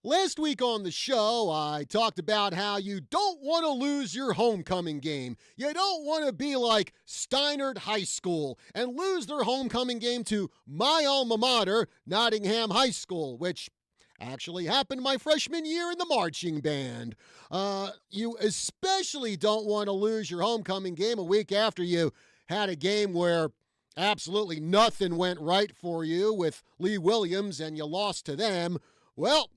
Last week on the show, I talked about how you don't want to lose your homecoming game. You don't want to be like Steinert High School and lose their homecoming game to my alma mater, Nottingham High School, which actually happened my freshman year in the marching band. You especially don't want to lose your homecoming game a week after you had a game where absolutely nothing went right for you with Lee Williams and you lost to them. Well,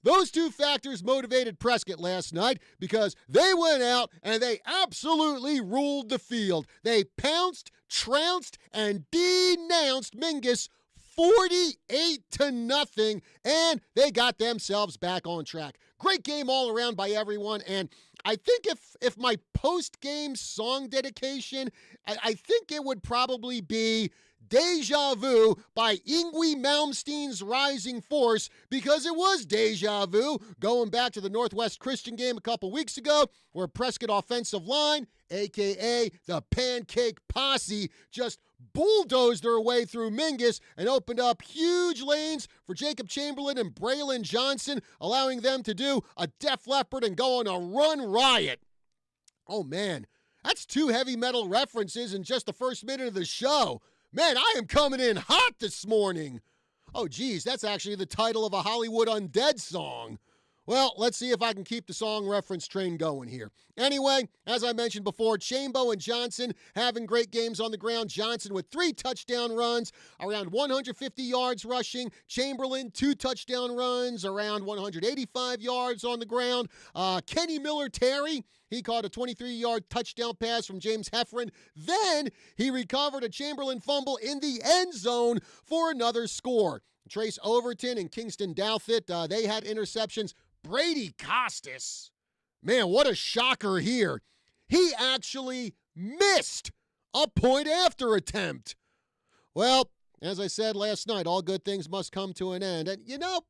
those two factors motivated Prescott last night because they went out and they absolutely ruled the field. They pounced, trounced, and denounced Mingus 48-0, and they got themselves back on track. Great game all around by everyone, and I think if my post-game song dedication, I think it would probably be Deja Vu by Yngwie Malmsteen's Rising Force, because it was deja vu going back to the Northwest Christian game a couple weeks ago where Prescott offensive line, a.k.a. the Pancake Posse, just bulldozed their way through Mingus and opened up huge lanes for Jacob Chamberlain and Braylon Johnson, allowing them to do a Def Leppard and go on a run riot. Oh, man, that's two heavy metal references in just the first minute of the show. Man, I am coming in hot this morning. Oh, geez, that's actually the title of a Hollywood Undead song. Well, let's see if I can keep the song reference train going here. Anyway, as I mentioned before, Chambo and Johnson having great games on the ground. Johnson with 3 touchdown runs, around 150 yards rushing. Chamberlain, 2 touchdown runs, around 185 yards on the ground. Kenny Miller-Terry, he caught a 23-yard touchdown pass from James Heffron. Then he recovered a Chamberlain fumble in the end zone for another score. Trace Overton and Kingston Douthit, they had interceptions. Brady Costas, man, what a shocker here. He actually missed a point after attempt. Well, as I said last night, all good things must come to an end. And, you know,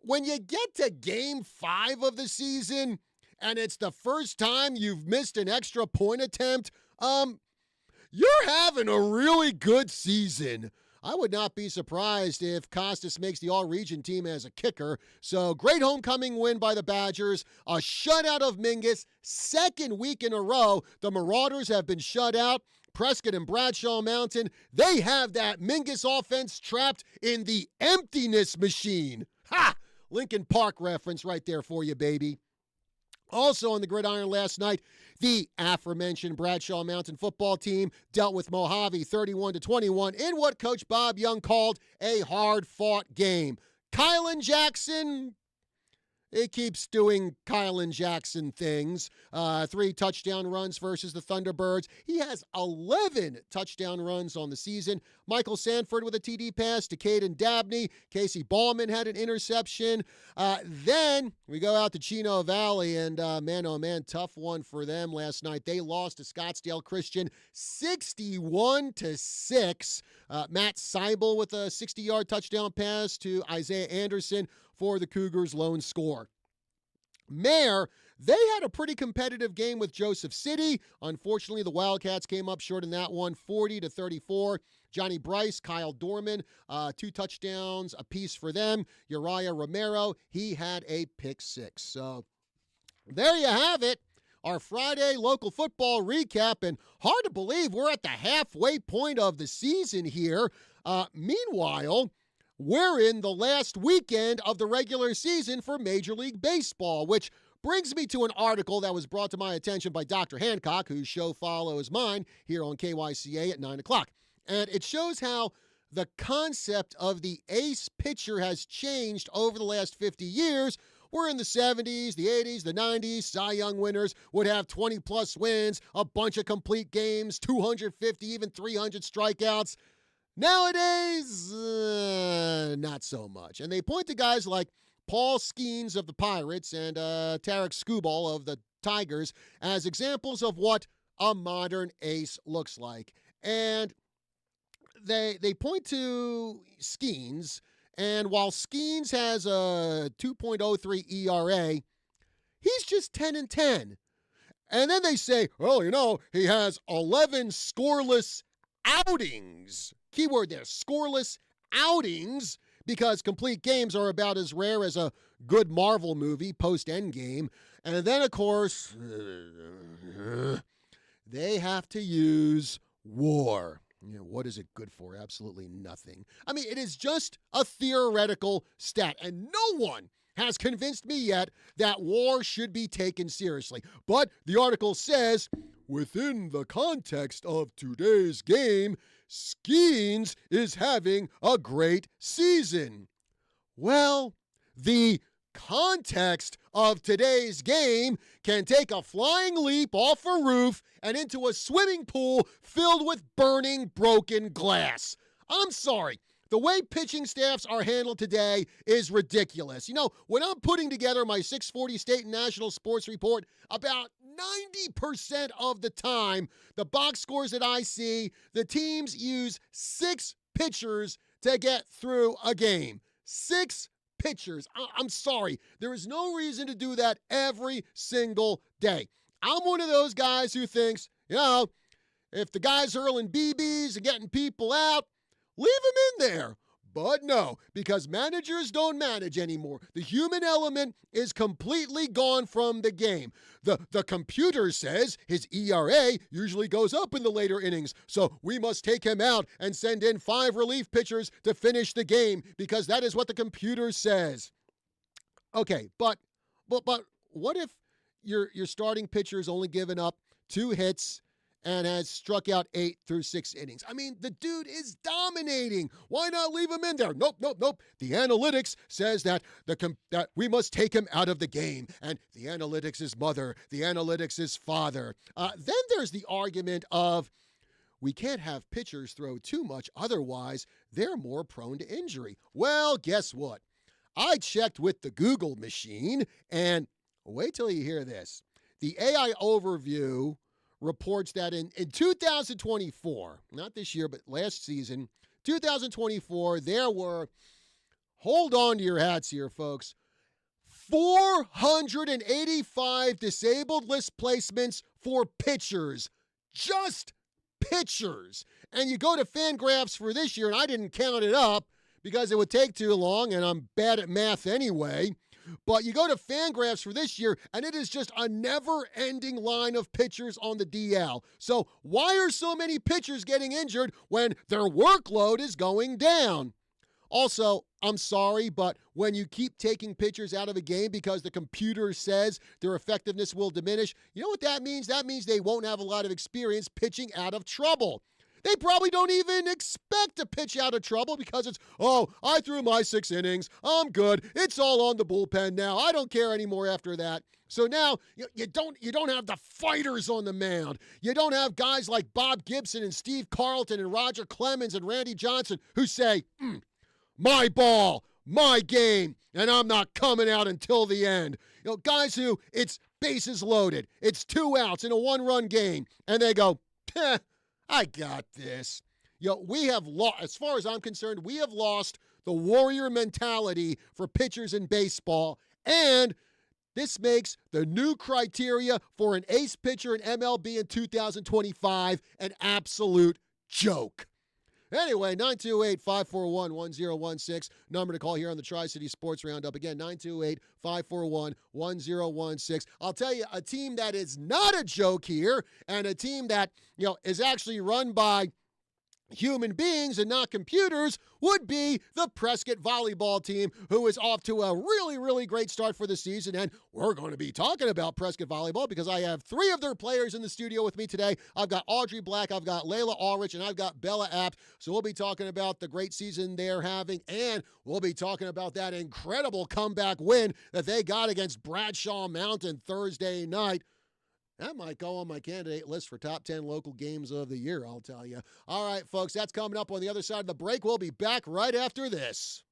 when you get to game 5 of the season and it's the first time you've missed an extra point attempt, you're having a really good season. I would not be surprised if Costas makes the all-region team as a kicker. So great homecoming win by the Badgers. A shutout of Mingus. Second week in a row, the Marauders have been shut out. Prescott and Bradshaw Mountain, they have that Mingus offense trapped in the emptiness machine. Ha! Lincoln Park reference right there for you, baby. Also on the gridiron last night, the aforementioned Bradshaw Mountain football team dealt with Mojave 31-21 in what Coach Bob Young called a hard-fought game. Kylan Jackson, he keeps doing Kylan Jackson things. 3 touchdown runs versus the Thunderbirds. He has 11 touchdown runs on the season. Michael Sanford with a TD pass to Caden Dabney. Casey Ballman had an interception. Then we go out to Chino Valley, and man, oh man, tough one for them last night. They lost to Scottsdale Christian 61-6. Matt Seibel with a 60-yard touchdown pass to Isaiah Anderson for the Cougars' lone score. Mare, they had a pretty competitive game with Joseph City. Unfortunately, the Wildcats came up short in that one, 40-34. Johnny Bryce, Kyle Dorman, 2 touchdowns apiece for them. Uriah Romero, he had a pick 6. So there you have it. Our Friday local football recap, and hard to believe we're at the halfway point of the season here. Meanwhile, we're in the last weekend of the regular season for Major League Baseball, which brings me to an article that was brought to my attention by Dr. Hancock, whose show follows mine here on KYCA at 9 o'clock. And it shows how the concept of the ace pitcher has changed over the last 50 years. We're in the 70s, the 80s, the 90s. Cy Young winners would have 20-plus wins, a bunch of complete games, 250, even 300 strikeouts. Nowadays, not so much. And they point to guys like Paul Skeens of the Pirates and Tarek Skubal of the Tigers as examples of what a modern ace looks like. And they point to Skeens, and while Skeens has a 2.03 ERA, he's just 10-10. And then they say, well, you know, he has 11 scoreless outings. Keyword there, scoreless outings, because complete games are about as rare as a good Marvel movie post Endgame. And then, of course, they have to use war. You know, what is it good for? Absolutely nothing. I mean, it is just a theoretical stat, and no one has convinced me yet that war should be taken seriously. But the article says, within the context of today's game, Skeens is having a great season. Well, the context of today's game can take a flying leap off a roof and into a swimming pool filled with burning broken glass. I'm sorry. The way pitching staffs are handled today is ridiculous. You know, when I'm putting together my 640 state and national sports report, about 90% of the time, the box scores that I see, the teams use 6 pitchers to get through a game. 6 pitchers. I'm sorry. There is no reason to do that every single day. I'm one of those guys who thinks, you know, if the guy's hurling BBs and getting people out, leave him in there. But no, because managers don't manage anymore. The human element is completely gone from the game. The computer says his ERA usually goes up in the later innings, so we must take him out and send in 5 relief pitchers to finish the game because that is what the computer says. Okay, but what if your starting pitcher is only given up 2 hits and has struck out 8 through 6 innings? I mean, the dude is dominating. Why not leave him in there? Nope. The analytics says that that we must take him out of the game, and the analytics is mother, the analytics is father. Then there's the argument of we can't have pitchers throw too much, otherwise they're more prone to injury. Well, guess what? I checked with the Google machine, and wait till you hear this. The AI overview reports that in 2024, not this year, but last season, 2024, there were, hold on to your hats here, folks, 485 disabled list placements for pitchers. Just pitchers. And you go to Fangraphs for this year, and I didn't count it up because it would take too long, and I'm bad at math anyway. But you go to Fangraphs for this year, and it is just a never-ending line of pitchers on the DL. So why are so many pitchers getting injured when their workload is going down? Also, I'm sorry, but when you keep taking pitchers out of a game because the computer says their effectiveness will diminish, you know what that means? That means they won't have a lot of experience pitching out of trouble. They probably don't even expect to pitch out of trouble because it's, oh, I threw my 6 innings. I'm good. It's all on the bullpen now. I don't care anymore after that. So now you don't have the fighters on the mound. You don't have guys like Bob Gibson and Steve Carlton and Roger Clemens and Randy Johnson who say, my ball, my game, and I'm not coming out until the end. You know, guys who it's bases loaded. It's 2 outs in a 1-run game. And they go, I got this. We have lost, as far as I'm concerned, we have lost the warrior mentality for pitchers in baseball. And this makes the new criteria for an ace pitcher in MLB in 2025 an absolute joke. Anyway, 928-541-1016, number to call here on the Tri-City Sports Roundup. Again, 928-541-1016. I'll tell you, a team that is not a joke here, and a team that, is actually run by human beings and not computers, would be the Prescott volleyball team, who is off to a really, really great start for the season. And we're going to be talking about Prescott volleyball because I have 3 of their players in the studio with me today. I've got Audrey Black, I've got Layla Ulrich, and I've got Bella Apt. So we'll be talking about the great season they're having, and we'll be talking about that incredible comeback win that they got against Bradshaw Mountain Thursday night. That might go on my candidate list for top 10 local games of the year, I'll tell you. All right, folks, that's coming up on the other side of the break. We'll be back right after this.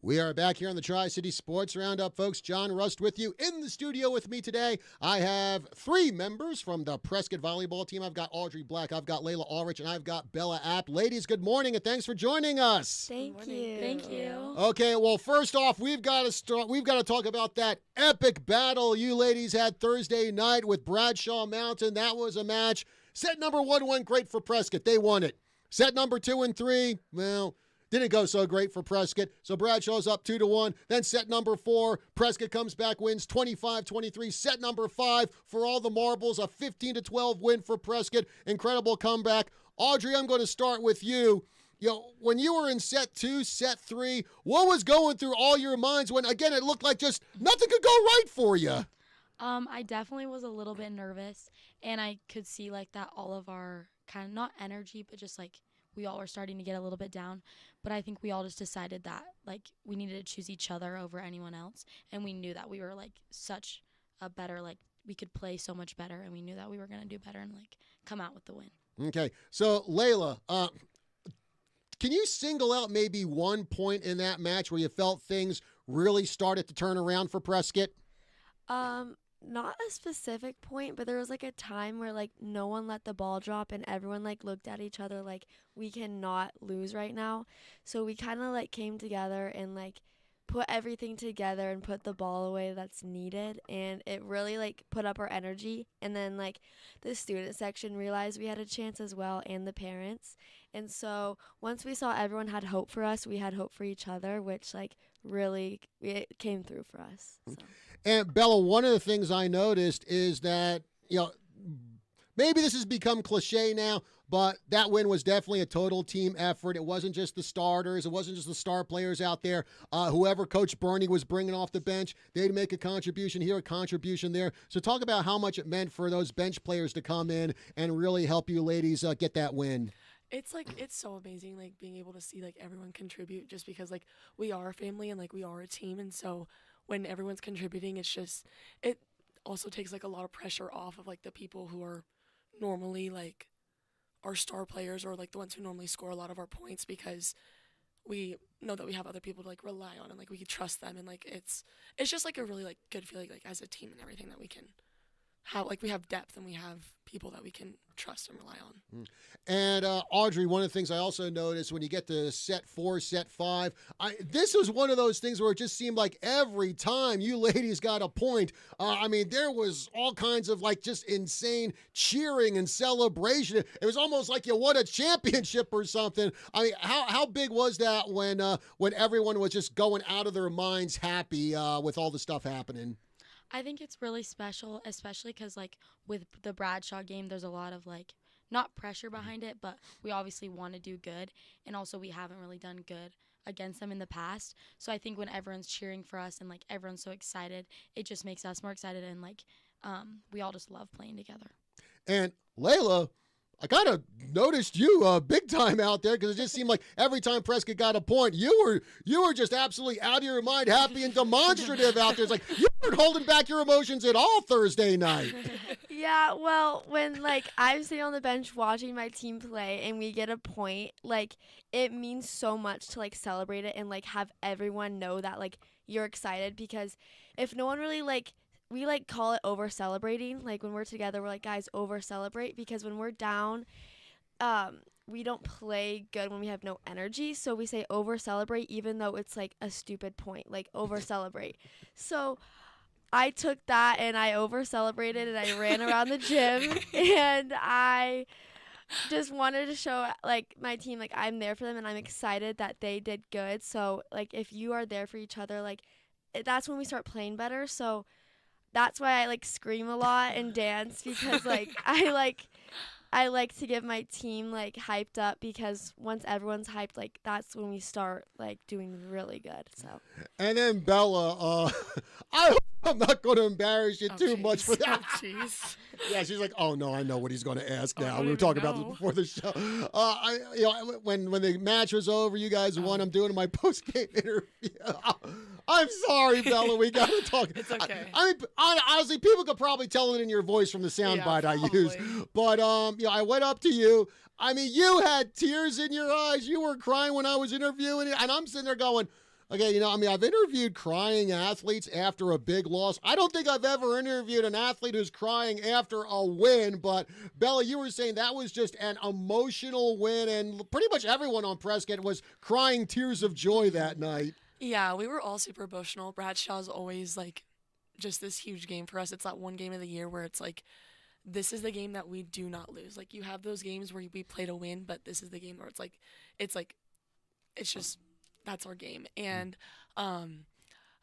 We are back here on the Tri-City Sports Roundup, folks. John Rust with you. In the studio with me today, I have three members from the Prescott volleyball team. I've got Audrey Black, I've got Layla Ulrich, and I've got Bella App. Ladies, good morning, and thanks for joining us. Thank you. Thank you. Okay, well, first off, we've got to talk about that epic battle you ladies had Thursday night with Bradshaw Mountain. That was a match. Set number 1 went great for Prescott. They won it. Set number 2 and 3, well, didn't go so great for Prescott, so Bradshaw's up 2-1. Then set number 4, Prescott comes back, wins 25-23. Set number 5, for all the marbles, a 15-12 win for Prescott. Incredible comeback. Audrey, I'm going to start with you. You know, when you were in set 2, set 3, what was going through all your minds when, again, it looked like just nothing could go right for you? I definitely was a little bit nervous, and I could see, like, that all of our kind of, not energy, but just, like, we all were starting to get a little bit down. But I think we all just decided that, like, we needed to choose each other over anyone else. And we knew that we were, like, such a better, like, we could play so much better. And we knew that we were going to do better and, like, come out with the win. Okay. So, Layla, can you single out maybe one point in that match where you felt things really started to turn around for Prescott? Not a specific point, but there was like a time where like no one let the ball drop and everyone like looked at each other like we cannot lose right now. So we kind of like came together and like put everything together and put the ball away that's needed, and it really like put up our energy. And then like the student section realized we had a chance as well, and the parents. And so once we saw everyone had hope for us, we had hope for each other, which like really it came through for us. So. And Bella, one of the things I noticed is that, you know, maybe this has become cliche now, but that win was definitely a total team effort. It wasn't just the starters. It wasn't just the star players out there. Whoever Coach Bernie was bringing off the bench, they'd make a contribution here, a contribution there. So talk about how much it meant for those bench players to come in and really help you ladies get that win. It's like, it's so amazing, like being able to see like everyone contribute, just because like we are a family and like we are a team. And so when everyone's contributing, it's just, it also takes like a lot of pressure off of like the people who are normally like our star players, or like the ones who normally score a lot of our points, because we know that we have other people to like rely on, and like we can trust them. And like it's just like a really like good feeling like as a team and everything, that we can have, like we have depth and we have people that we can trust and rely on. And Audrey, one of the things I also noticed when you get to set 4, set 5, this was one of those things where it just seemed like every time you ladies got a point, I mean, there was all kinds of like just insane cheering and celebration. It was almost like you won a championship or something. I mean, how big was that when everyone was just going out of their minds happy with all the stuff happening? I think it's really special, especially because, like, with the Bradshaw game, there's a lot of, like, not pressure behind it, but we obviously want to do good, and also we haven't really done good against them in the past. So I think when everyone's cheering for us and, like, everyone's so excited, it just makes us more excited, and, like, we all just love playing together. And Layla, I kind of noticed you big time out there, because it just seemed like every time Prescott got a point, you were just absolutely out of your mind, happy and demonstrative out there. It's like you weren't holding back your emotions at all Thursday night. Yeah, well, when like I'm sitting on the bench watching my team play and we get a point, like it means so much to like celebrate it and like have everyone know that like you're excited, because if no one really like, we like call it over celebrating. Like when we're together, we're like, guys, over celebrate, because when we're down, we don't play good when we have no energy. So we say over celebrate, even though it's like a stupid point, like over celebrate. So I took that and I over celebrated and I ran around the gym and I just wanted to show like my team, like I'm there for them and I'm excited that they did good. So like if you are there for each other, like that's when we start playing better. So that's why I like scream a lot and dance, because like I like to give my team like hyped up, because once everyone's hyped, like that's when we start like doing really good. So. And then Bella, I hope I'm not going to embarrass you too much for that. Oh, jeez. Yeah, she's like, oh no, I know what he's going to ask now. We were talking about this before the show. When the match was over, you guys won. I'm doing my post-game interview. I'm sorry, Bella. We got to talk. It's okay. I mean, honestly, people could probably tell it in your voice from the soundbite I used. But I went up to you. I mean, you had tears in your eyes. You were crying when I was interviewing you, and I'm sitting there going, Okay, I mean, I've interviewed crying athletes after a big loss. I don't think I've ever interviewed an athlete who's crying after a win, but Bella, you were saying that was just an emotional win, and pretty much everyone on Prescott was crying tears of joy that night. Yeah, we were all super emotional. Bradshaw's always like just this huge game for us. It's that one game of the year where it's like, this is the game that we do not lose. Like, you have those games where we play to win, but this is the game where it's just, that's our game. And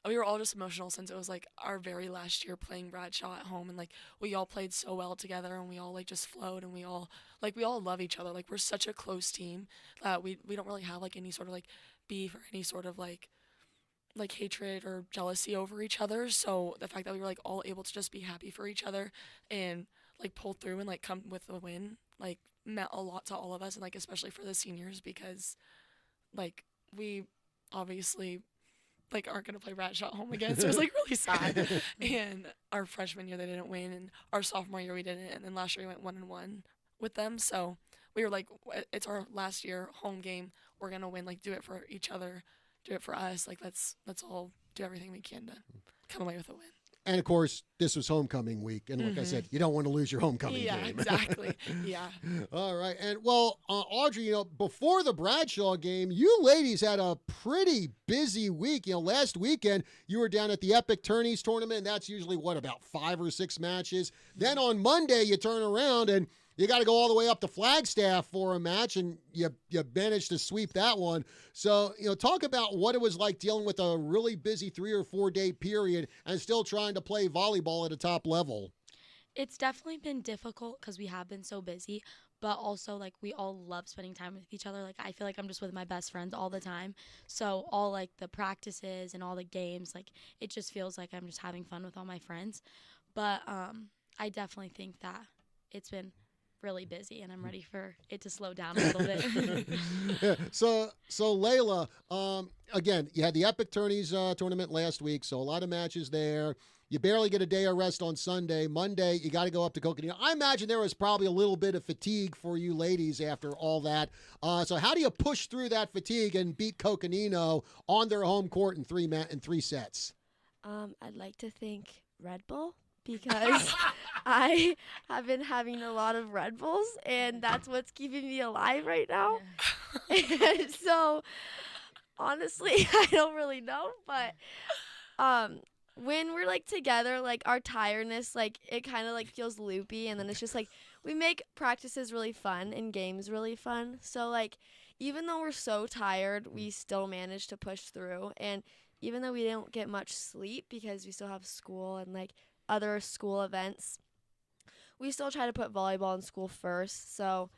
we were all just emotional since it was like our very last year playing Bradshaw at home, and like we all played so well together, and we all like just flowed, and we all love each other. Like, we're such a close team that we don't really have like any sort of like beef or any sort of like hatred or jealousy over each other. So the fact that we were like all able to just be happy for each other and like pull through and like come with a win like meant a lot to all of us, and like especially for the seniors, because like we obviously like aren't gonna play Bradshaw at home again, so it was like really sad. And our freshman year they didn't win, and our sophomore year we didn't, and then last year we went 1-1 with them. So we were like, it's our last year home game, we're gonna win, like do it for each other, do it for us, like let's all do everything we can to come away with a win. And, of course, this was homecoming week. And like I said, you don't want to lose your homecoming game. Yeah, exactly. Yeah. All right. And, well, Audrey, before the Bradshaw game, you ladies had a pretty busy week. Last weekend, you were down at the Epic Tourneys tournament. And that's usually, about 5 or 6 matches. Then on Monday, you turn around and you got to go all the way up to Flagstaff for a match, and you managed to sweep that one. So, talk about what it was like dealing with a really busy 3 or 4 day period and still trying to play volleyball at a top level. It's definitely been difficult because we have been so busy, but also like we all love spending time with each other. Like, I feel like I'm just with my best friends all the time. So all like the practices and all the games, like it just feels like I'm just having fun with all my friends. But I definitely think that it's been really busy, and I'm ready for it to slow down a little bit. Yeah. So Layla, again, you had the Epic Tourneys tournament last week, so a lot of matches there. You barely get a day of rest on Sunday. Monday, you got to go up to Coconino. I imagine there was probably a little bit of fatigue for you ladies after all that. So how do you push through that fatigue and beat Coconino on their home court in three sets? I'd like to thank Red Bull, because I have been having a lot of Red Bulls, and that's what's keeping me alive right now. And so, honestly, I don't really know, but when we're like together, like our tiredness, like it kind of like feels loopy, and then it's just like we make practices really fun and games really fun. So like even though we're so tired, we still manage to push through, and even though we don't get much sleep because we still have school and like other school events, we still try to put volleyball in school first. So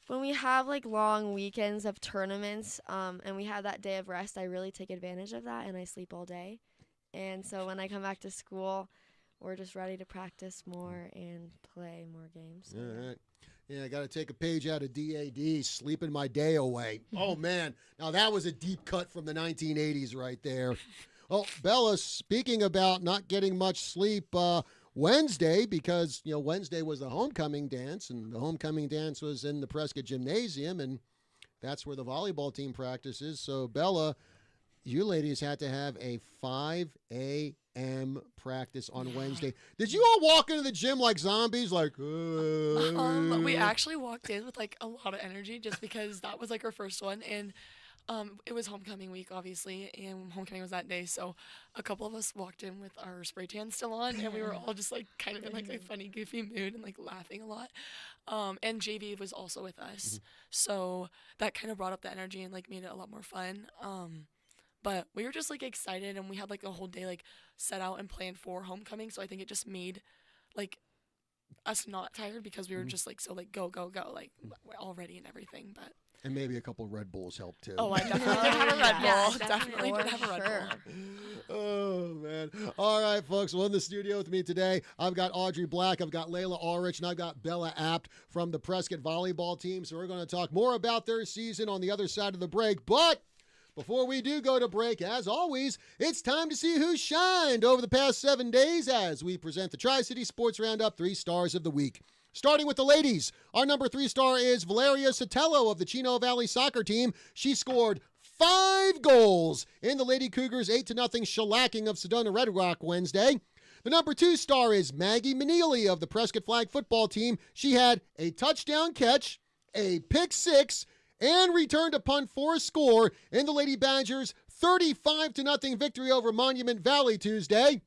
when we have like long weekends of tournaments and we have that day of rest, I really take advantage of that, and I sleep all day. And so when I come back to school, we're just ready to practice more and play more games. All right. Yeah, I got to take a page out of DAD, sleeping my day away. Oh, man. Now, that was a deep cut from the 1980s right there. Oh, Bella, speaking about not getting much sleep, Wednesday, because, Wednesday was the homecoming dance, and the homecoming dance was in the Prescott Gymnasium, and that's where the volleyball team practices. So, Bella, you ladies had to have a 5 a.m. practice on Wednesday. Did you all walk into the gym like zombies? Like, We actually walked in with like a lot of energy just because that was like our first one, and it was homecoming week, obviously, and homecoming was that day, so a couple of us walked in with our spray tan still on, and we were all just like kind of in like a funny, goofy mood and like laughing a lot. And JV was also with us, so that kind of brought up the energy and like made it a lot more fun. But we were just like excited, and we had like a whole day like set out and planned for homecoming, so I think it just made like us not tired because we were just like so like go like we're all ready and everything. But and maybe a couple of Red Bulls helped too. oh, I definitely did have a Red Bull. Yeah, Definitely did have a Red sure. Bull. Oh, man. All right, folks. Well, in the studio with me today, I've got Audrey Black, I've got Layla Ulrich, and I've got Bella Apt from the Prescott volleyball team. So we're going to talk more about their season on the other side of the break. But before we do go to break, as always, it's time to see who shined over the past 7 days as we present the Tri-City Sports Roundup 3 Stars of the Week. Starting with the ladies, our number 3 star is Valeria Sotelo of the Chino Valley soccer team. She scored 5 goals in the Lady Cougars' 8-0 shellacking of Sedona Red Rock Wednesday. The number 2 star is Maggie Manili of the Prescott Flag football team. She had a touchdown catch, a pick 6, and returned a punt for a score in the Lady Badgers' 35-0 victory over Monument Valley Tuesday,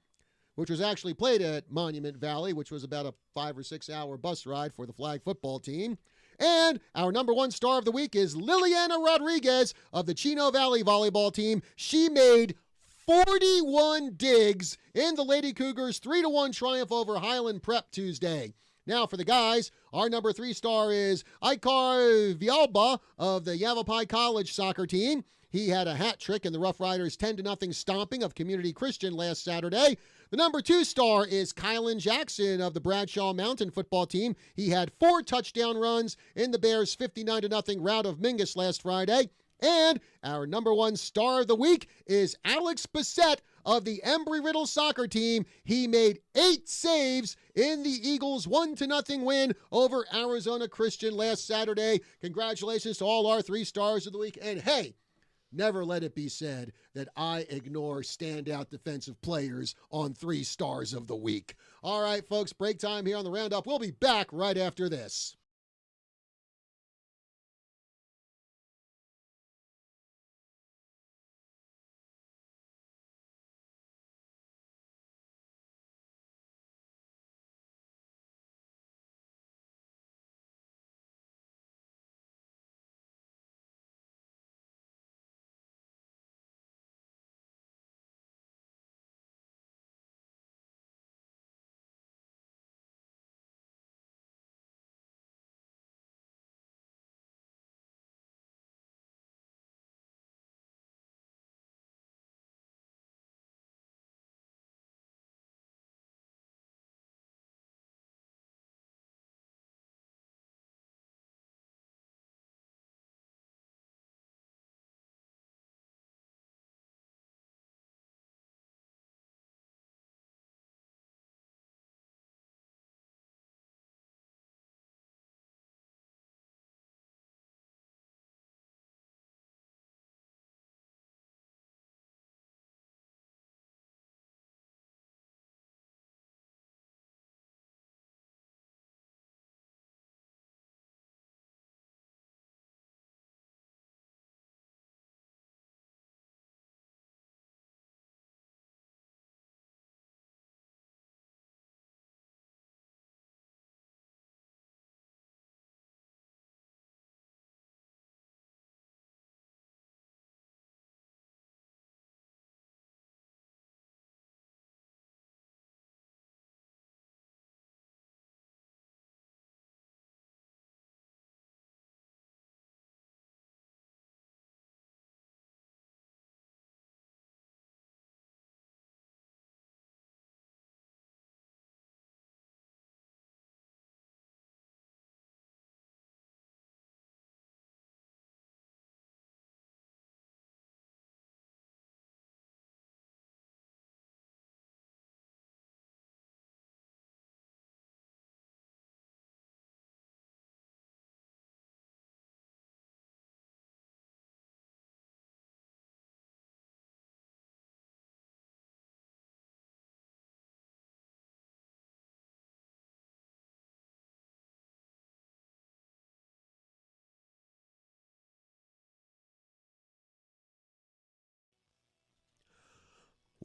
which was actually played at Monument Valley, which was about a 5 or 6 hour bus ride for the flag football team. And our number 1 star of the week is Liliana Rodriguez of the Chino Valley volleyball team. She made 41 digs in the Lady Cougars' 3-1 triumph over Highland Prep Tuesday. Now for the guys, our number 3 star is Ikar Vialba of the Yavapai College soccer team. He had a hat trick in the Rough Riders' 10-0 stomping of Community Christian last Saturday. The number 2 star is Kylan Jackson of the Bradshaw Mountain football team. He had 4 touchdown runs in the Bears' 59-0 rout of Mingus last Friday. And our number 1 star of the week is Alex Bissett of the Embry-Riddle soccer team. He made 8 saves in the Eagles' 1-0 win over Arizona Christian last Saturday. Congratulations to all our 3 stars of the week. And hey, never let it be said that I ignore standout defensive players on 3 stars of the week. All right, folks, break time here on the Roundup. We'll be back right after this.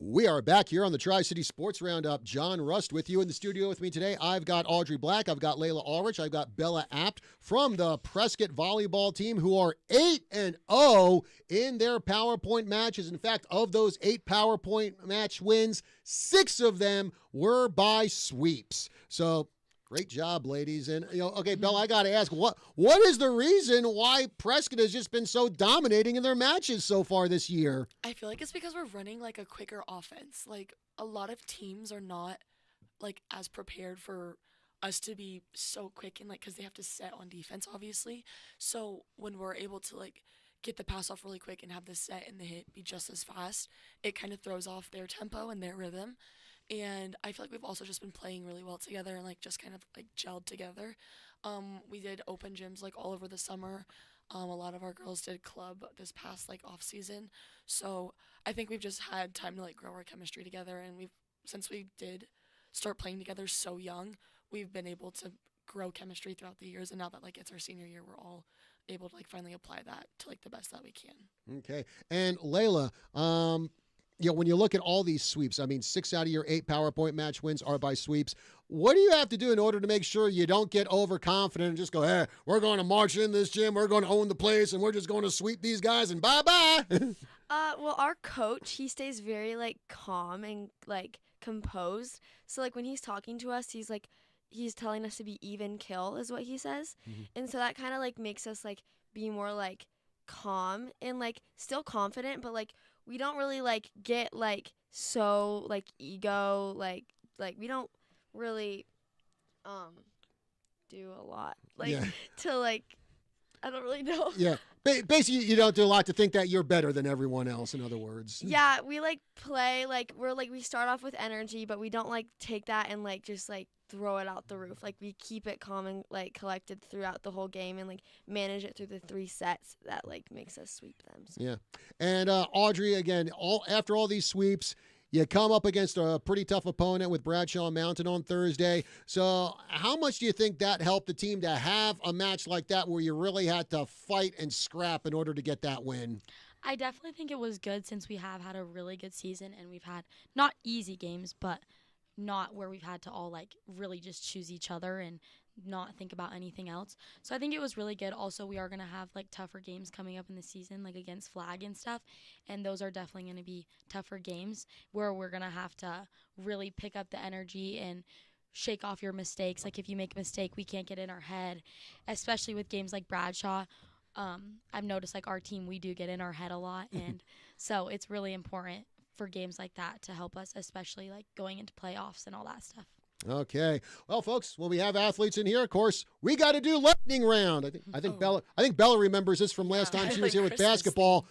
We are back here on the Tri-City Sports Roundup. John Rust with you in the studio with me today. I've got Audrey Black. I've got Layla Ulrich. I've got Bella Apt from the Prescott volleyball team, who are 8-0 in their PowerPoint matches. In fact, of those 8 PowerPoint match wins, 6 of them were by sweeps. So great job, ladies. And, okay, Bella, I got to ask, what is the reason why Prescott has just been so dominating in their matches so far this year? I feel like it's because we're running like a quicker offense. Like a lot of teams are not like as prepared for us to be so quick and like because they have to set on defense, obviously. So when we're able to like get the pass off really quick and have the set and the hit be just as fast, it kind of throws off their tempo and their rhythm. And I feel like we've also just been playing really well together and like just kind of like gelled together. We did open gyms like all over the summer. A lot of our girls did club this past like off season, so I think we've just had time to like grow our chemistry together, and since we did start playing together so young, we've been able to grow chemistry throughout the years, and now that like it's our senior year, we're all able to like finally apply that to like the best that we can. Okay. And Layla, when you look at all these sweeps, I mean, 6 out of your 8 PowerPoint match wins are by sweeps. What do you have to do in order to make sure you don't get overconfident and just go, hey, we're going to march in this gym, we're going to own the place, and we're just going to sweep these guys and bye-bye? Well, our coach, he stays very like calm and like composed. So like when he's talking to us, he's telling us to be even kill is what he says. Mm-hmm. And so that kind of like makes us like be more like calm and like still confident, but like we don't really like get like so like ego like we don't really do a lot like to like I don't really know. Yeah. Basically, you don't do a lot to think that you're better than everyone else, in other words. Yeah, we like play like we start off with energy, but we don't like take that and like just like throw it out the roof. Like we keep it calm and like collected throughout the whole game and like manage it through the 3 sets that like makes us sweep them. So. Yeah. And Audrey, again, after all these sweeps, you come up against a pretty tough opponent with Bradshaw Mountain on Thursday. So how much do you think that helped the team to have a match like that where you really had to fight and scrap in order to get that win? I definitely think it was good since we have had a really good season and we've had not easy games, but not where we've had to all like really just choose each other and not think about anything else. So I think it was really good. Also, we are going to have like tougher games coming up in the season, like against Flag and stuff. And those are definitely going to be tougher games where we're going to have to really pick up the energy and shake off your mistakes. Like if you make a mistake, we can't get in our head, especially with games like Bradshaw. I've noticed like our team, we do get in our head a lot. And so it's really important for games like that to help us, especially like going into playoffs and all that stuff. Okay. Well, folks, when we have athletes in here, of course, we got to do lightning round. I think Bella remembers this from last time she was here with basketball.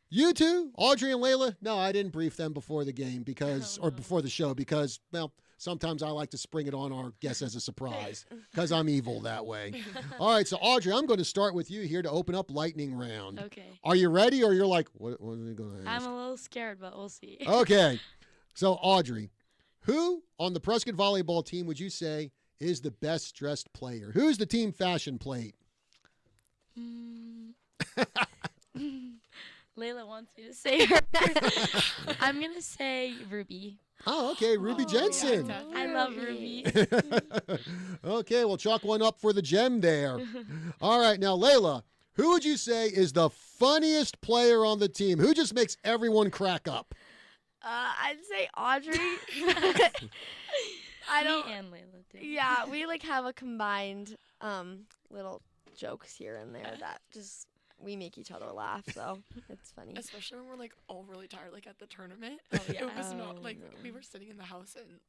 You two, Audrey and Layla, no, I didn't brief them before the game before the show because, well, sometimes I like to spring it on our guests as a surprise because I'm evil that way. All right, so Audrey, I'm going to start with you here to open up lightning round. Okay. Are you ready or you're like, what are they going to ask? I'm a little scared, but we'll see. Okay. So, Audrey, who on the Prescott volleyball team would you say is the best dressed player? Who's the team fashion plate? Layla wants me to say her. I'm going to say Ruby. Oh, okay. Ruby Jensen. Yeah, I love Ruby. Okay, well, chalk one up for the gem there. All right, now, Layla, who would you say is the funniest player on the team? Who just makes everyone crack up? I'd say Audrey. I don't. Me and Layla do. Yeah, we like have a combined little jokes here and there that just we make each other laugh, so it's funny. Especially when we're like all really tired, like at the tournament. Oh, yeah. It was not like we were sitting in the house and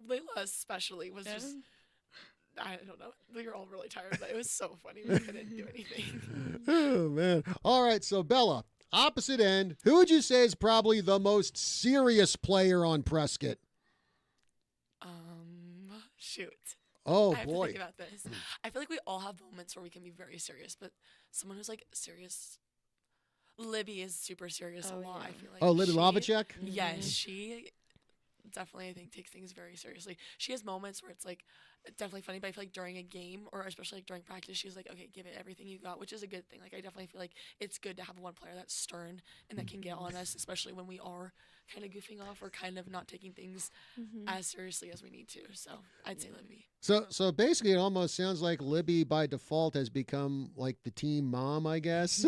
Layla especially was just. I don't know. We were all really tired, but it was so funny. We couldn't do anything. Oh, man. All right, so Bella, opposite end, who would you say is probably the most serious player on Prescott? Shoot. Oh, I have boy. to think about this. I feel like we all have moments where we can be very serious, but someone who's like serious. Libby is super serious a lot. Yeah. I feel like. Oh, Libby Lavacek? Yes, she definitely I think takes things very seriously. She has moments where it's like definitely funny, but I feel like during a game or especially like during practice, she's like, okay, give it everything you got, which is a good thing. Like I definitely feel like it's good to have one player that's stern and that can get on us, especially when we are kind of goofing off or kind of not taking things as seriously as we need to. So I'd say Libby. So basically, it almost sounds like Libby by default has become like the team mom, I guess.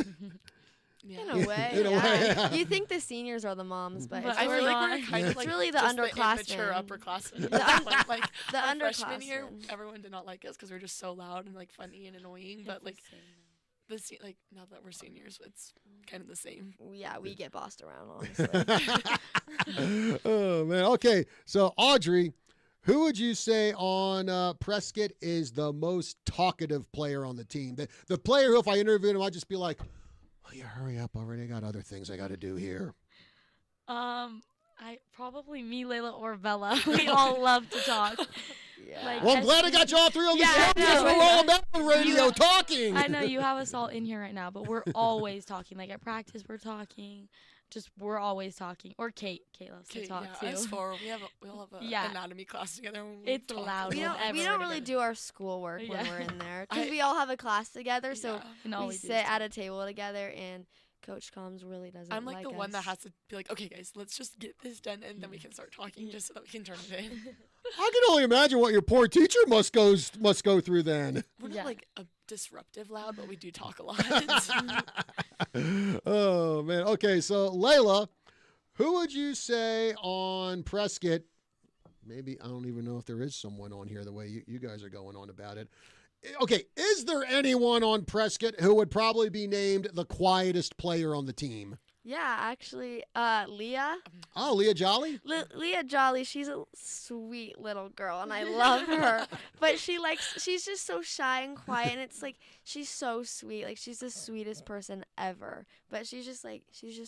Yeah. In a way, In a way, yeah. You think the seniors are the moms, but it's I really feel not. like we're kind of like It's really the just underclassmen. the immature upperclassmen. Like The our freshman year, underclassmen. everyone did not like us because we were just so loud and like funny and annoying. But like like now that we're seniors, it's kind of the same. Yeah, we get bossed around, honestly. Oh, man. Okay, so Audrey, who would you say on Prescott is the most talkative player on the team? The player who, if I interviewed him, I'd just be like, "Will you hurry up already? I got other things I got to do here." I probably me, Layla, or Bella. We all love to talk. Yeah. Like, Well, I'm glad I got you all three on the Yeah, show I because know, we're I all know. about the radio talking. I know you have us all in here right now, but we're always talking. Like at practice, we're talking. We're always talking. Or Kate loves to talk yeah, too. us four, we all have a Yeah. anatomy class together. And we It's talk loud We when don't, we everyone don't really together. do our schoolwork when Yeah. we're in there because I- we all have a class together. So Yeah. And all we do is sit at talk. a table together, and Coach Combs really doesn't I'm like the one that us. has to be like, okay, guys, let's just get this done, and then we can start talking, just so that we can turn it in. I can only imagine what your poor teacher must go through then. We're Yeah. not like a disruptive loud, but we do talk a lot. Oh man. Okay, so Layla, who would you say on Prescott? Maybe I don't even know if there is someone on here the way you guys are going on about it. Okay, is there anyone on Prescott who would probably be named the quietest player on the team? Yeah, actually, Leah. Oh, Leah Jolly? Leah Jolly, she's a sweet little girl, and I love her. But she's just so shy and quiet, and it's like she's so sweet. Like she's the sweetest person ever. But she's just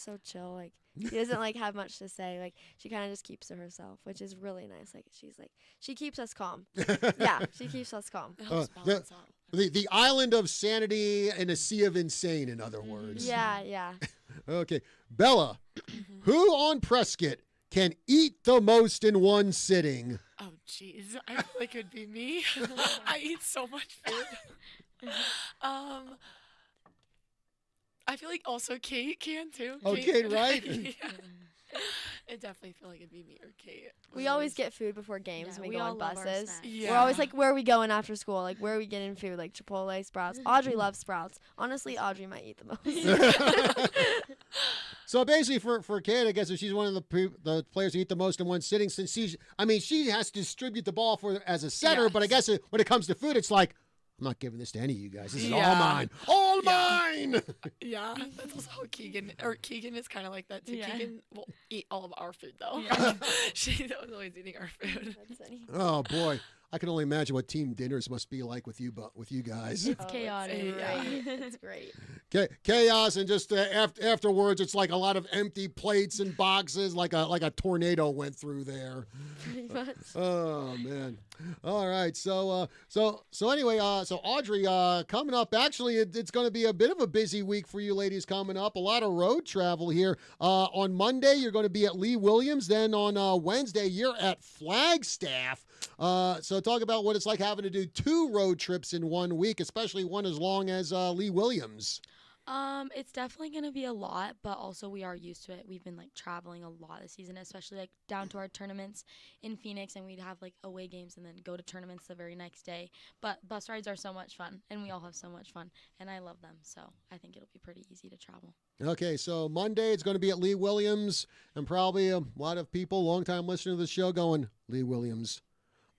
so chill. Like she doesn't like have much to say. Like she kind of just keeps to herself, which is really nice. Like she keeps us calm. Yeah, she keeps us calm. It helps the- balance out. The island of sanity in a sea of insane, in other words. Yeah. Okay. Bella, who on Prescott can eat the most in one sitting? Oh, jeez. I feel like it would be me. I eat so much food. I feel like also Kate can too. Oh, Kate, right? Yeah. I definitely feel like it'd be me or Kate. We always get food before games Yeah, when we we go all on love our buses. snacks. Yeah. We're always like, where are we going after school? Like, where are we getting food? Like Chipotle, Sprouts. Audrey loves Sprouts. Honestly, Audrey might eat the most. So basically, for Kate, I guess if she's one of the players who eat the most in one sitting, since she has to distribute the ball as a setter. But I guess when it comes to food, it's like, I'm not giving this to any of you guys. This is all Yeah. mine. All mine. Yeah, that's also how Keegan is kind of like that too. Yeah. Keegan will eat all of our food though. Yeah. She's always eating our food. That's funny. Oh boy, I can only imagine what team dinners must be like with you guys. It's Oh, chaotic. It's Yeah. great. It's great. Chaos, and just afterwards, it's like a lot of empty plates and boxes, like a tornado went through there. Pretty much. Oh man! All right, so anyway, so Audrey, coming up. Actually, it's going to be a bit of a busy week for you ladies coming up. A lot of road travel here. On Monday, you're going to be at Lee Williams. Then on Wednesday, you're at Flagstaff. So talk about what it's like having to do 2 road trips in 1 week, especially one as long as Lee Williams. It's definitely gonna be a lot, but also we are used to it. We've been like traveling a lot this season, especially like down to our tournaments in Phoenix, and we'd have like away games and then go to tournaments the very next day. But bus rides are so much fun, and we all have so much fun, and I love them. So I think it'll be pretty easy to travel. Okay, so Monday it's going to be at Lee Williams, and probably a lot of people, longtime listeners to the show, going, Lee Williams,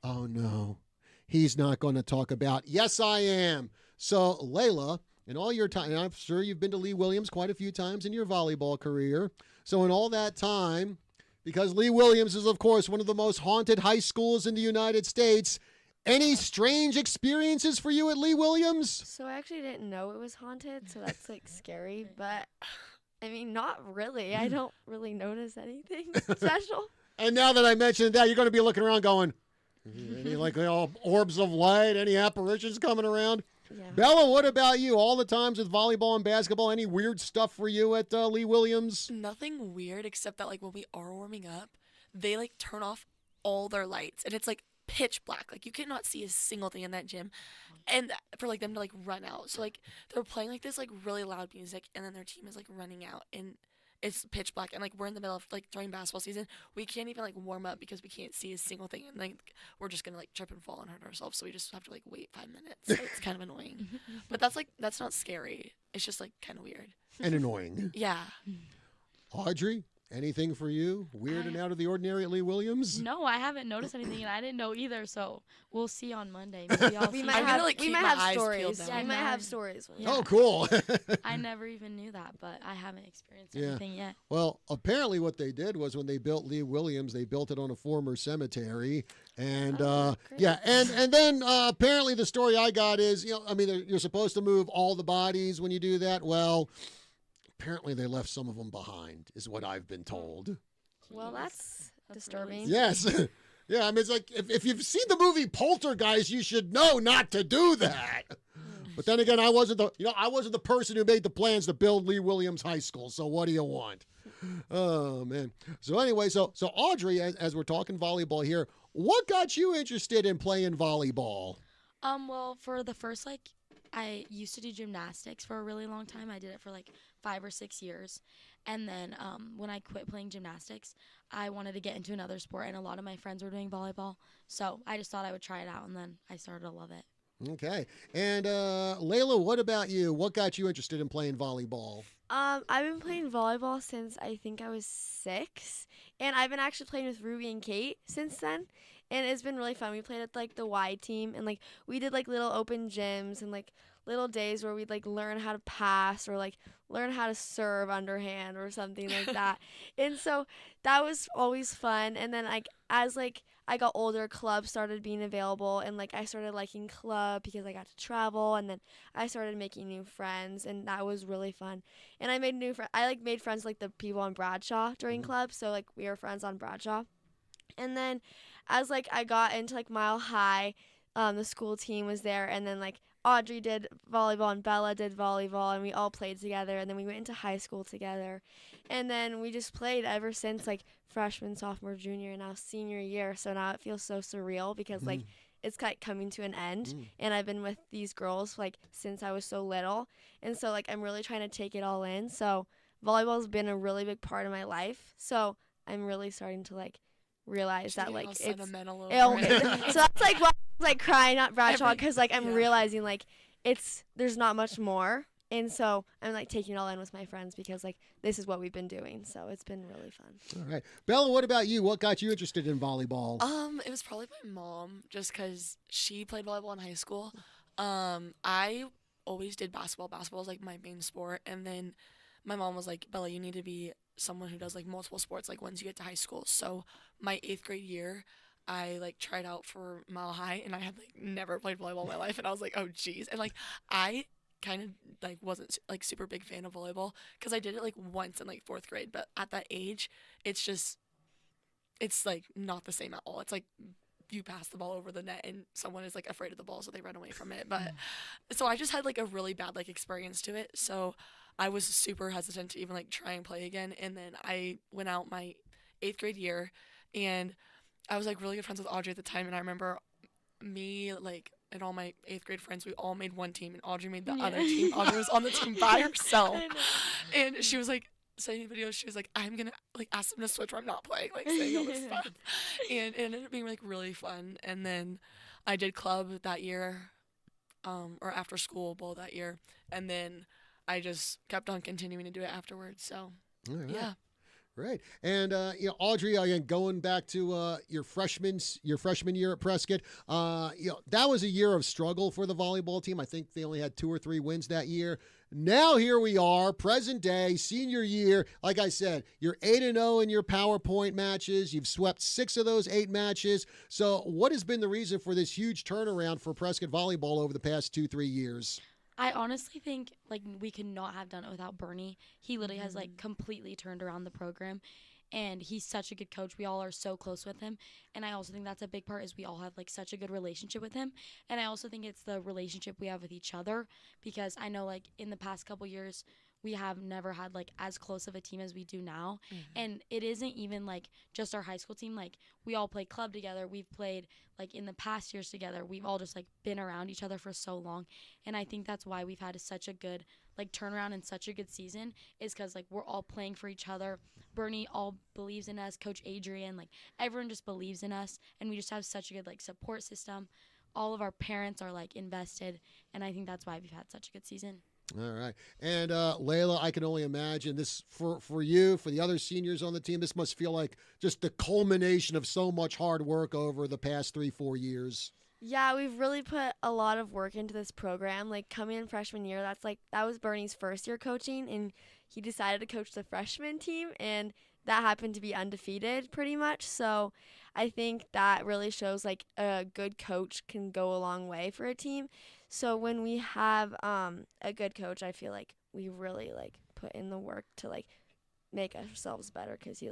oh no, he's not going to talk about. Yes, I am. So Layla, in all your time, and I'm sure you've been to Lee Williams quite a few times in your volleyball career. So in all that time, because Lee Williams is, of course, one of the most haunted high schools in the United States, any strange experiences for you at Lee Williams? So I actually didn't know it was haunted, so that's like scary. But I mean, not really. I don't really notice anything special. And now that I mentioned that, you're going to be looking around going, any like orbs of light, any apparitions coming around? Yeah. Bella, what about you? All the times with volleyball and basketball, any weird stuff for you at Lee Williams? Nothing weird except that like when we are warming up, they like turn off all their lights and it's like pitch black. Like you cannot see a single thing in that gym. And for like them to like run out. So like they're playing like this like really loud music and then their team is like running out and it's pitch black and like we're in the middle of like during basketball season. We can't even like warm up because we can't see a single thing and like we're just gonna like trip and fall and hurt ourselves. So we just have to like wait 5 minutes. So it's kind of annoying. But that's not scary. It's just like kind of weird. And annoying. Yeah. Audrey, anything for you? Weird and out of the ordinary at Lee Williams? No, I haven't noticed anything, and I didn't know either. So we'll see on Monday. Maybe I'll We see. might I'm gonna, have like, we keep might my have eyes peeled stories. down. Yeah, We might no. have stories. Yeah. Oh, cool. I never even knew that, but I haven't experienced Yeah. anything yet. Well, apparently what they did was when they built Lee Williams, they built it on a former cemetery. And, great. yeah, and then apparently the story I got is, you're supposed to move all the bodies when you do that. Well, apparently they left some of them behind, is what I've been told. Well, that's That's disturbing. really Yes. Yeah, I mean, it's like if you've seen the movie Poltergeist, you should know not to do that. But then again, I wasn't the person who made the plans to build Lee Williams High School. So what do you want? Oh man. So anyway, so Audrey, as we're talking volleyball here, what got you interested in playing volleyball? Well, for the first I used to do gymnastics for a really long time. I did it for 5 or 6 years. And then when I quit playing gymnastics, I wanted to get into another sport, and a lot of my friends were doing volleyball. So I just thought I would try it out, and then I started to love it. Okay. And Layla, what about you? What got you interested in playing volleyball? I've been playing volleyball since I think I was 6, and I've been actually playing with Ruby and Kate since then, and it's been really fun. We played at the Y team, and we did little open gyms and little days where we'd learn how to pass or learn how to serve underhand or something like that. And so that was always fun. And then as I got older, club started being available, and I started liking club because I got to travel, and then I started making new friends, and that was really fun. And I made new friends. I made friends the people on Bradshaw during club, so we were friends on Bradshaw. And then as I got into Mile High, the school team was there, and then Audrey did volleyball and Bella did volleyball, and we all played together, and then we went into high school together, and then we just played ever since freshman, sophomore, junior, and now senior year. So now it feels so surreal because it's coming to an end, and I've been with these girls since I was so little, and so I'm really trying to take it all in. So volleyball's been a really big part of my life, so I'm really starting to realize that it's sentimental over so that's why I was crying at Bradshaw, because I'm realizing there's not much more, and so I'm taking it all in with my friends because this is what we've been doing, so it's been really fun. All right, Bella, what about you? What got you interested in volleyball? It was probably my mom, just because she played volleyball in high school. I always did basketball. Basketball was my main sport, and then my mom was like, Bella, you need to be someone who does multiple sports once you get to high school. So my 8th grade year, I tried out for Mile High, and I had never played volleyball in my life, and I was oh geez, and I kind of wasn't super big fan of volleyball because I did it once in 4th grade, but at that age it's not the same at all. It's you pass the ball over the net and someone is afraid of the ball, so they run away from it. But so I just had a really bad experience to it, so I was super hesitant to even try and play again. And then I went out my 8th grade year, and I was really good friends with Audrey at the time, and I remember me and all my 8th grade friends, we all made one team, and Audrey made the other team. Audrey was on the team by herself, and she was saying videos, she was I'm gonna ask them to switch or I'm not playing, saying all this stuff, and it ended up being really fun. And then I did club that year, or after school bowl that year, and then I just kept on continuing to do it afterwards. So Right. yeah. Right. And, Audrey, again, going back to your freshman year at Prescott, that was a year of struggle for the volleyball team. I think they only had 2 or 3 wins that year. Now here we are, present day, senior year. Like I said, you're 8-0 in your PowerPoint matches. You've swept 6 of those 8 matches. So what has been the reason for this huge turnaround for Prescott volleyball over the past 2-3 years? I honestly think we could not have done it without Bernie. He literally has completely turned around the program, and he's such a good coach. We all are so close with him, and I also think that's a big part is we all have such a good relationship with him. And I also think it's the relationship we have with each other, because I know in the past couple years we have never had as close of a team as we do now. And it isn't even just our high school team. We all play club together. We've played in the past years together. We've all just been around each other for so long, and I think that's why we've had such a good turnaround and such a good season, is because we're all playing for each other. Bernie all believes in us, Coach Adrian, everyone just believes in us, and we just have such a good support system. All of our parents are invested, and I think that's why we've had such a good season. All right. And Layla, I can only imagine this for you, for the other seniors on the team, this must feel like just the culmination of so much hard work over the past 3-4 years. Yeah, we've really put a lot of work into this program. Coming in freshman year, that was Bernie's first year coaching, and he decided to coach the freshman team, and that happened to be undefeated pretty much. So I think that really shows a good coach can go a long way for a team. So when we have a good coach, I feel we really put in the work to make ourselves better, because he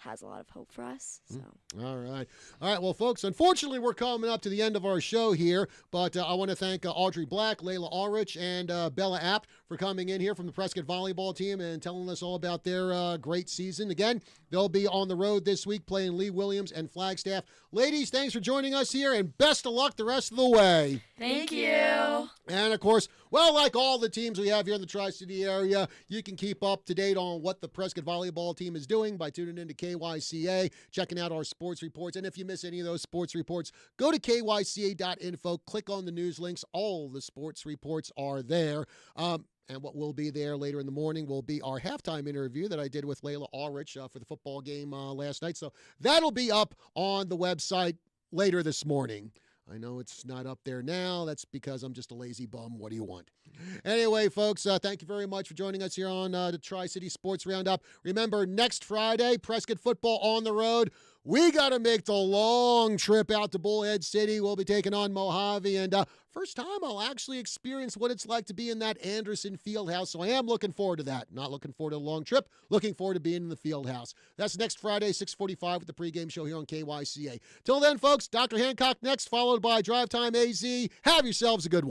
has a lot of hope for us. So. All right. Well, folks, unfortunately, we're coming up to the end of our show here, but I want to thank Audrey Black, Layla Ulrich, and Bella Apt for coming in here from the Prescott volleyball team and telling us all about their great season. Again, they'll be on the road this week playing Lee Williams and Flagstaff. Ladies, thanks for joining us here, and best of luck the rest of the way. Thank you. And, of course, well, like all the teams we have here in the Tri-City area, you can keep up to date on what the Prescott volleyball team is doing by tuning into KYCA, checking out our sports reports. And if you miss any of those sports reports, go to kyca.info, click on the news links. All the sports reports are there. And what will be there later in the morning will be our halftime interview that I did with Layla Ulrich for the football game last night. So that'll be up on the website later this morning. I know it's not up there now. That's because I'm just a lazy bum. What do you want? Anyway, folks, thank you very much for joining us here on the Tri-City Sports Roundup. Remember, next Friday, Prescott football on the road. We got to make the long trip out to Bullhead City. We'll be taking on Mojave. And first time I'll actually experience what it's like to be in that Anderson Fieldhouse. So I am looking forward to that. Not looking forward to a long trip. Looking forward to being in the Fieldhouse. That's next Friday, 6:45 with the pregame show here on KYCA. Till then, folks, Dr. Hancock next, followed by Drive Time AZ. Have yourselves a good one.